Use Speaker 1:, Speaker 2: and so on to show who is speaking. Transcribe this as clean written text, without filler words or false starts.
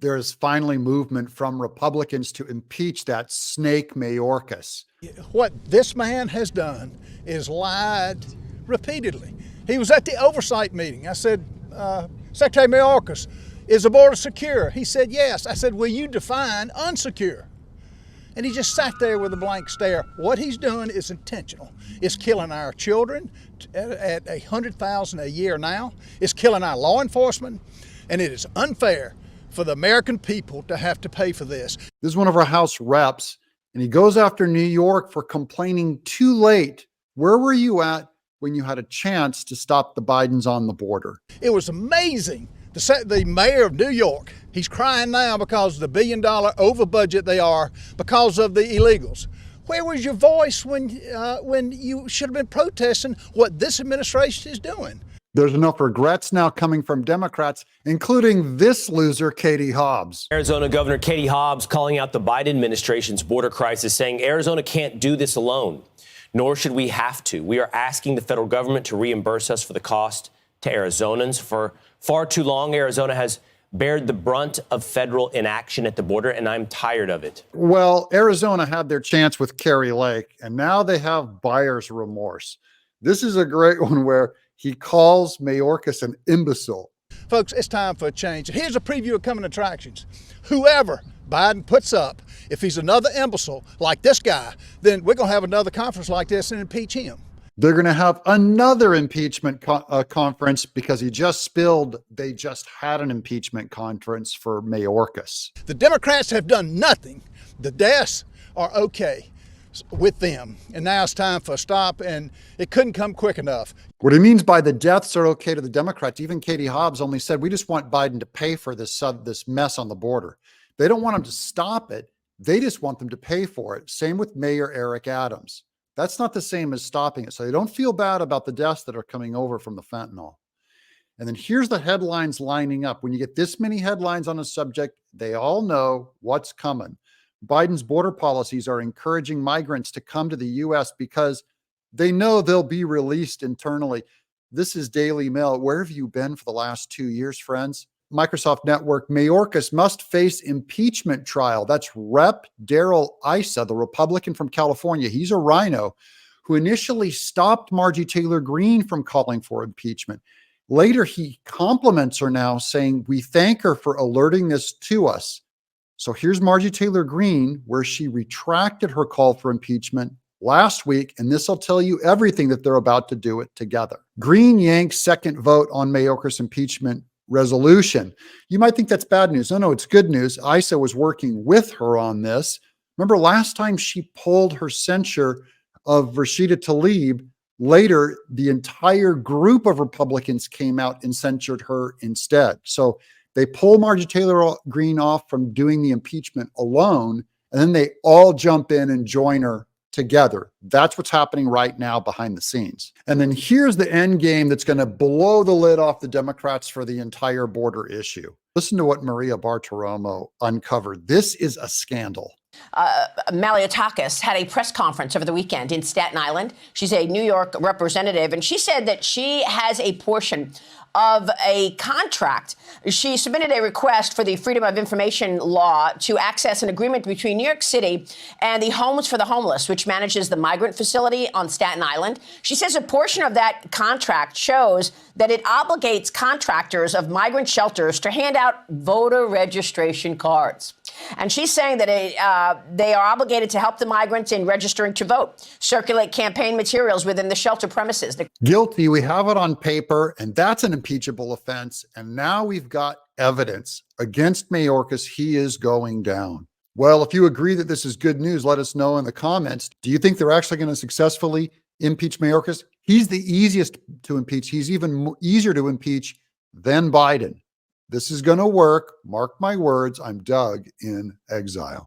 Speaker 1: there is finally movement from Republicans to impeach that snake Mayorkas.
Speaker 2: What this man has done is lied repeatedly. He was at the oversight meeting. I said, Secretary Mayorkas, is the border secure? He said, yes. I said, will you define unsecure? And he just sat there with a blank stare. What he's doing is intentional. It's killing our children at 100,000 a year now. It's killing our law enforcement, and it is unfair for the American people to have to pay for this.
Speaker 1: This is one of our House reps, and he goes after New York for complaining too late. Where were you at when you had a chance to stop the Bidens on the border?
Speaker 2: It was amazing. The mayor of New York, he's crying now because of the $1 billion over budget they are because of the illegals. Where was your voice when you should have been protesting what this administration is doing?
Speaker 1: There's enough regrets now coming from Democrats, including this loser, Katie Hobbs.
Speaker 3: Arizona Governor Katie Hobbs calling out the Biden administration's border crisis, saying Arizona can't do this alone, nor should we have to. We are asking the federal government to reimburse us for the cost to Arizonans. For far too long, Arizona has bared the brunt of federal inaction at the border, and I'm tired of it.
Speaker 1: Well, Arizona had their chance with Kari Lake, and now they have buyer's remorse. This is a great one where he calls Mayorkas an imbecile.
Speaker 2: Folks, it's time for a change. Here's a preview of coming attractions. Whoever Biden puts up, if he's another imbecile like this guy, then we're going to have another conference like this and impeach him.
Speaker 1: They're going to have another impeachment conference because they just had an impeachment conference for Mayorkas.
Speaker 2: The Democrats have done nothing. The deaths are okay with them. And now it's time for a stop, and it couldn't come quick enough.
Speaker 1: What he means by the deaths are okay to the Democrats, even Katie Hobbs only said, we just want Biden to pay for this mess on the border. They don't want him to stop it. They just want them to pay for it. Same with Mayor Eric Adams. That's not the same as stopping it. So they don't feel bad about the deaths that are coming over from the fentanyl. And then here's the headlines lining up. When you get this many headlines on a subject, they all know what's coming. Biden's border policies are encouraging migrants to come to the U.S. because they know they'll be released internally. This is Daily Mail. Where have you been for the last 2 years, friends? Microsoft Network, Mayorkas must face impeachment trial. That's Rep. Darrell Issa, the Republican from California. He's a rhino who initially stopped Marjorie Taylor Greene from calling for impeachment. Later, he compliments her now, saying, we thank her for alerting this to us. So here's Marjorie Taylor Greene, where she retracted her call for impeachment last week, and this will tell you everything that they're about to do it together. Greene yanks second vote on Mayorkas impeachment resolution. You might think that's bad news. No, it's good news. Issa was working with her on this. Remember last time she pulled her censure of Rashida Tlaib, later the entire group of Republicans came out and censured her instead. So they pull Marjorie Taylor Greene off from doing the impeachment alone, and then they all jump in and join her together. That's what's happening right now behind the scenes. And then here's the end game that's going to blow the lid off the Democrats for the entire border issue. Listen to what Maria Bartiromo uncovered. This is a scandal.
Speaker 4: Mayorkas had a press conference over the weekend in Staten Island. She's a New York representative, and she said that she has a portion of a contract. She submitted a request for the Freedom of Information law to access an agreement between New York City and the Homes for the Homeless, which manages the migrant facility on Staten Island. She says a portion of that contract shows that it obligates contractors of migrant shelters to hand out voter registration cards. And she's saying that they are obligated to help the migrants in registering to vote, circulate campaign materials within the shelter premises.
Speaker 1: Guilty. We have it on paper, and that's an impeachable offense. And now we've got evidence against Mayorkas. He is going down. Well, if you agree that this is good news, let us know in the comments. Do you think they're actually going to successfully impeach Mayorkas? He's the easiest to impeach. He's even easier to impeach than Biden. This is going to work. Mark my words. I'm Doug in Exile.